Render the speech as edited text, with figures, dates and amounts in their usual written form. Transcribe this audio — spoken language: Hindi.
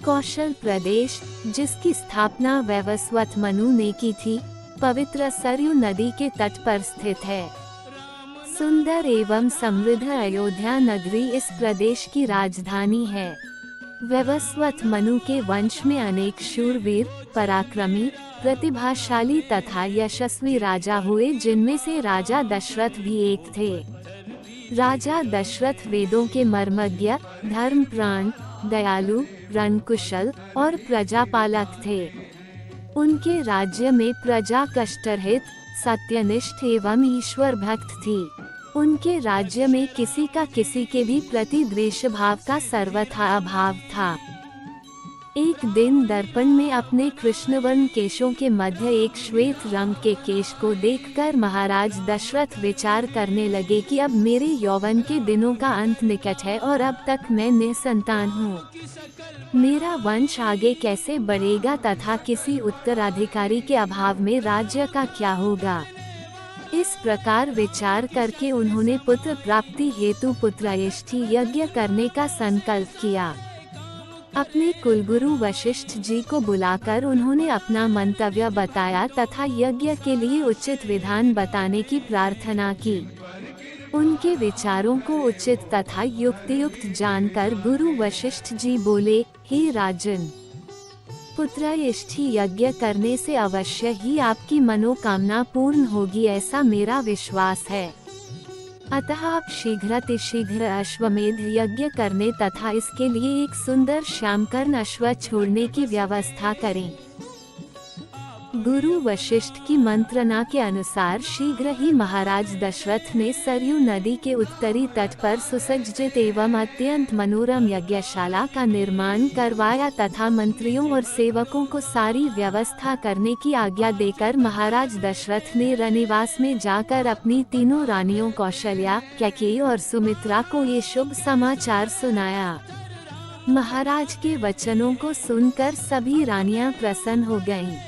कौशल प्रदेश, जिसकी स्थापना वैवस्वत मनु ने की थी, पवित्र सरयू नदी के तट पर स्थित है। सुंदर एवं समृद्ध अयोध्या नगरी इस प्रदेश की राजधानी है। वैवस्वत मनु के वंश में अनेक शूरवीर, पराक्रमी, प्रतिभाशाली तथा यशस्वी राजा हुए, जिनमें से राजा दशरथ भी एक थे। राजा दशरथ वेदों के मर्मज्ञ, धर्मप्राण, दयालु, रणकुशल और प्रजापालक थे। उनके राज्य में प्रजा कष्टरहित, सत्यनिष्ठ एवं ईश्वर भक्त थी। उनके राज्य में किसी का किसी के भी प्रति द्वेष भाव का सर्वथा अभाव था। एक दिन दर्पण में अपने कृष्णवर्ण केशों के मध्य एक श्वेत रंग के केश को देखकर महाराज दशरथ विचार करने लगे कि अब मेरे यौवन के दिनों का अंत निकट है और अब तक मैं निसंतान हूँ। मेरा वंश आगे कैसे बढ़ेगा तथा किसी उत्तराधिकारी के अभाव में राज्य का क्या होगा। इस प्रकार विचार करके उन्होंने पुत्र प्राप्ति हेतु पुत्रयष्टि यज्ञ करने का संकल्प किया। अपने कुलगुरु वशिष्ठ जी को बुलाकर उन्होंने अपना मंतव्य बताया तथा यज्ञ के लिए उचित विधान बताने की प्रार्थना की। उनके विचारों को उचित तथा युक्तियुक्त जानकर गुरु वशिष्ठ जी बोले, हे राजन, पुत्रयष्टि यज्ञ करने से अवश्य ही आपकी मनोकामना पूर्ण होगी, ऐसा मेरा विश्वास है। अतः आप शीघ्र अश्वमेध यज्ञ करने तथा इसके लिए एक सुंदर श्यामकर्ण अश्व छोड़ने की व्यवस्था करें। गुरु वशिष्ठ की मंत्रणा के अनुसार शीघ्र ही महाराज दशरथ ने सरयू नदी के उत्तरी तट पर सुसज्जित एवं अत्यंत मनोरम यज्ञशाला का निर्माण करवाया तथा मंत्रियों और सेवकों को सारी व्यवस्था करने की आज्ञा देकर महाराज दशरथ ने रनिवास में जाकर अपनी तीनों रानियों कौशल्या, कैकेयी और सुमित्रा को ये शुभ समाचार सुनाया। महाराज के वचनों को सुनकर सभी रानियां प्रसन्न हो गईं।